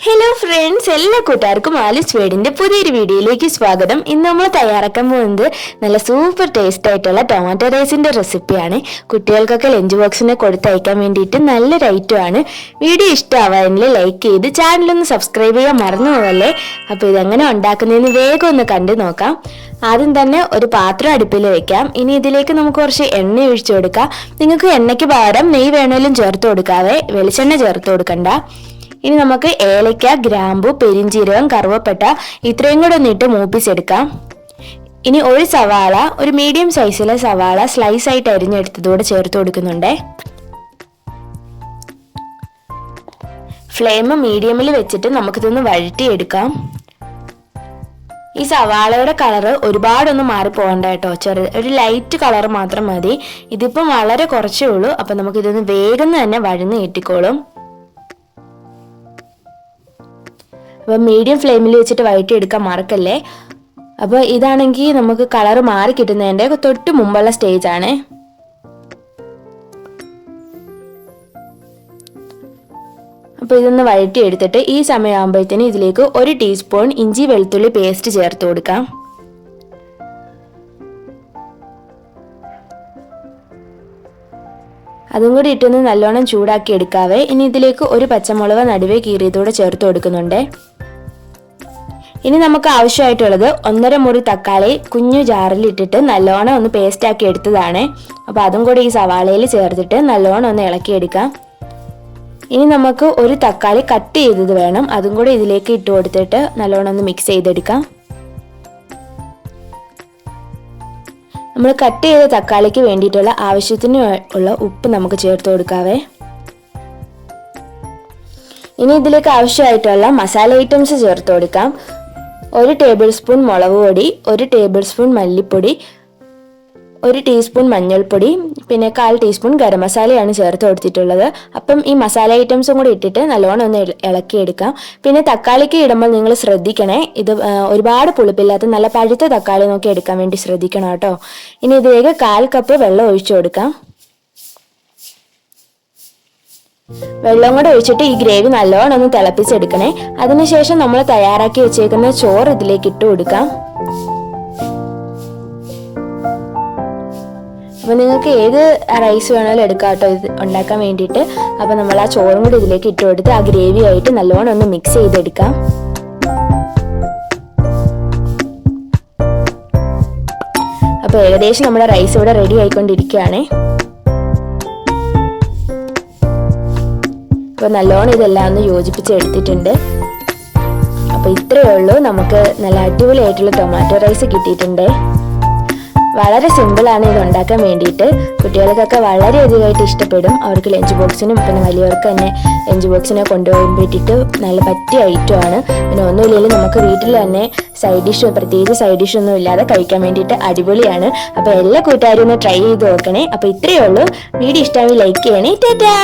Hello friends, എല്ലാ കൂട്ടുകാർക്കും Alice വേഡിന്റെ പുതിയൊരു വീഡിയോയിലേക്ക് സ്വാഗതം. ഇന്ന് നമ്മൾ തയ്യാറാക്കാൻ പോകുന്നത് നല്ല സൂപ്പർ ടേസ്റ്റ് ആയിട്ടുള്ള ടൊമാറ്റോ റൈസിന്റെ റെസിപ്പിയാണ്. കുട്ടികൾക്കൊക്കെ ലഞ്ച് ബോക്സിന് കൊടുത്തയക്കാൻ വേണ്ടിയിട്ട് നല്ലൊരു ഐറ്റമാണ്. വീഡിയോ ഇഷ്ടമാവാമെങ്കിൽ ലൈക്ക് ചെയ്ത് ചാനലൊന്ന് സബ്സ്ക്രൈബ് ചെയ്യാൻ മറന്നു പോകല്ലേ. അപ്പോൾ ഇതെങ്ങനെ ഉണ്ടാക്കുന്നതെന്ന് വേഗം ഒന്ന് കണ്ടു നോക്കാം. ആദ്യം തന്നെ ഒരു പാത്രം അടുപ്പിൽ വെക്കാം. ഇനി ഇതിലേക്ക് നമുക്ക് കുറച്ച് എണ്ണ ഒഴിച്ചു കൊടുക്കാം. നിങ്ങൾക്ക് എണ്ണയ്ക്ക് പകരം നെയ്യ് വേണമെങ്കിലും ചേർത്ത് കൊടുക്കാവേ, വെളിച്ചെണ്ണ ചേർത്ത് കൊടുക്കണ്ട. ഇനി നമുക്ക് ഏലക്ക, ഗ്രാമ്പു, പെരിഞ്ചീരകം, കറുവപ്പട്ട ഇത്രയും കൂടെ ഒന്നിട്ട് മൂപ്പിച്ചെടുക്കാം. ഇനി ഒരു സവാള, ഒരു മീഡിയം സൈസിലെ സവാള സ്ലൈസ് ആയിട്ട് അരിഞ്ഞെടുത്തതോടെ ചേർത്ത് കൊടുക്കുന്നുണ്ട്. ഫ്ലെയിം മീഡിയമിൽ വെച്ചിട്ട് നമുക്കിതൊന്ന് വഴറ്റിയെടുക്കാം. ഈ സവാളയുടെ കളറ് ഒരുപാടൊന്നും മാറിപ്പോകണ്ട കേട്ടോ, ഒരു ലൈറ്റ് കളർ മാത്രം മതി. ഇതിപ്പം വളരെ കുറച്ചേ ഉള്ളൂ. അപ്പൊ നമുക്കിതൊന്ന് വേഗം തന്നെ വഴന്ന് കിട്ടിക്കോളും. അപ്പോൾ മീഡിയം ഫ്ലെയിമിൽ വെച്ചിട്ട് വഴറ്റിയെടുക്കാൻ മറക്കല്ലേ. അപ്പോൾ ഇതാണെങ്കിൽ നമുക്ക് കളർ മാറി കിട്ടുന്നതിൻ്റെ തൊട്ട് മുമ്പുള്ള സ്റ്റേജ് ആണ്. അപ്പോൾ ഇതൊന്ന് വഴറ്റിയെടുത്തിട്ട് ഈ സമയമാകുമ്പോഴത്തേന് ഇതിലേക്ക് 1 ടീസ്പൂൺ ഇഞ്ചി വെളുത്തുള്ളി പേസ്റ്റ് ചേർത്ത് കൊടുക്കാം. അതും കൂടി ഇട്ടൊന്ന് നല്ലോണം ചൂടാക്കി എടുക്കാവേ. ഇനി ഇതിലേക്ക് ഒരു പച്ചമുളക് നടുവേ കീറിയതോടെ ചേർത്ത് കൊടുക്കുന്നുണ്ട്. ഇനി നമുക്ക് ആവശ്യമായിട്ടുള്ളത് 1.5 മുറി തക്കാളി കുഞ്ഞു ജാറിൽ ഇട്ടിട്ട് നല്ലോണം ഒന്ന് പേസ്റ്റ് ആക്കി എടുത്തതാണ്. അപ്പോൾ അതും കൂടി ഈ സവാളയിൽ ചേർത്തിട്ട് നല്ലോണം ഒന്ന് ഇളക്കിയെടുക്കാം. ഇനി നമുക്ക് ഒരു തക്കാളി കട്ട് ചെയ്തത് വേണം. അതും കൂടി ഇതിലേക്ക് ഇട്ട് കൊടുത്തിട്ട് നല്ലോണം ഒന്ന് മിക്സ് ചെയ്തെടുക്കാം. നമ്മൾ കട്ട് ചെയ്ത തക്കാളിക്ക് വേണ്ടിയിട്ടുള്ള ആവശ്യത്തിന് ഉള്ള ഉപ്പ് നമുക്ക് ചേർത്ത് കൊടുക്കാവേ. ഇനി ഇതിലേക്ക് ആവശ്യമായിട്ടുള്ള മസാല ഐറ്റംസ് ചേർത്ത് കൊടുക്കാം. 1 ടേബിൾ സ്പൂൺ മുളക് പൊടി, 1 ടേബിൾ സ്പൂൺ മല്ലിപ്പൊടി, 1 ടീസ്പൂൺ മഞ്ഞൾപ്പൊടി, പിന്നെ 1/4 ടീസ്പൂൺ ഗരം മസാലയാണ് ചേർത്ത് കൊടുത്തിട്ടുള്ളത്. അപ്പം ഈ മസാല ഐറ്റംസും കൂടി ഇട്ടിട്ട് നല്ലോണം ഒന്ന് ഇളക്കിയെടുക്കാം. പിന്നെ തക്കാളിക്ക് ഇടുമ്പോൾ നിങ്ങൾ ശ്രദ്ധിക്കണേ, ഇത് ഒരുപാട് പുളിപ്പില്ലാത്ത നല്ല പഴുത്ത തക്കാളി നോക്കി എടുക്കാൻ വേണ്ടി ശ്രദ്ധിക്കണം കേട്ടോ. ഇനി ഇതിലേക്ക് 1/4 കപ്പ് വെള്ളം ഒഴിച്ചു കൊടുക്കാം. വെള്ളം കൂടെ ഒഴിച്ചിട്ട് ഈ ഗ്രേവി നല്ലോണം ഒന്ന് തിളപ്പിച്ചെടുക്കണേ. അതിനുശേഷം നമ്മൾ തയ്യാറാക്കി വെച്ചേക്കുന്ന ചോറ് ഇതിലേക്ക് ഇട്ട് കൊടുക്കാം. അപ്പൊ നിങ്ങൾക്ക് ഏത് റൈസ് വേണമെങ്കിലും എടുക്കാം കേട്ടോ ഇത് ഉണ്ടാക്കാൻ വേണ്ടിയിട്ട്. അപ്പൊ നമ്മൾ ആ ചോറും കൂടി ഇതിലേക്ക് ഇട്ട് കൊടുത്ത് ആ ഗ്രേവി ആയിട്ട് നല്ലോണം ഒന്ന് മിക്സ് ചെയ്തെടുക്കാം. അപ്പൊ ഏകദേശം നമ്മുടെ റൈസ് ഇവിടെ റെഡി ആയിക്കൊണ്ടിരിക്കുകയാണ്. അപ്പോൾ നല്ലോണം ഇതെല്ലാം ഒന്ന് യോജിപ്പിച്ചെടുത്തിട്ടുണ്ട്. അപ്പോൾ ഇത്രയേ ഉള്ളൂ, നമുക്ക് നല്ല അടിപൊളിയായിട്ടുള്ള ടൊമാറ്റോ റൈസ് കിട്ടിയിട്ടുണ്ട്. വളരെ സിമ്പിളാണ് ഇത് ഉണ്ടാക്കാൻ വേണ്ടിയിട്ട്. കുട്ടികൾക്കൊക്കെ വളരെയധികമായിട്ട് ഇഷ്ടപ്പെടും. അവർക്ക് ലഞ്ച് ബോക്സിനും പിന്നെ വലിയവർക്ക് തന്നെ ലഞ്ച് ബോക്സിനെ കൊണ്ടുപോകാൻ വേണ്ടിയിട്ട് നല്ല പറ്റിയ ഐറ്റമാണ്. പിന്നെ ഒന്നുമില്ലെങ്കിൽ നമുക്ക് വീട്ടിൽ തന്നെ പ്രത്യേകിച്ച് സൈഡ് ഡിഷ് ഒന്നും ഇല്ലാതെ കഴിക്കാൻ വേണ്ടിയിട്ട് അടിപൊളിയാണ്. അപ്പോൾ എല്ലാ കൂട്ടുകാരും ഒന്ന് ട്രൈ ചെയ്ത് നോക്കണേ. അപ്പോൾ ഇത്രയേ ഉള്ളൂ. വീഡിയോ ഇഷ്ടമായി ലൈക്ക് ചെയ്യണേ. ടാറ്റാ.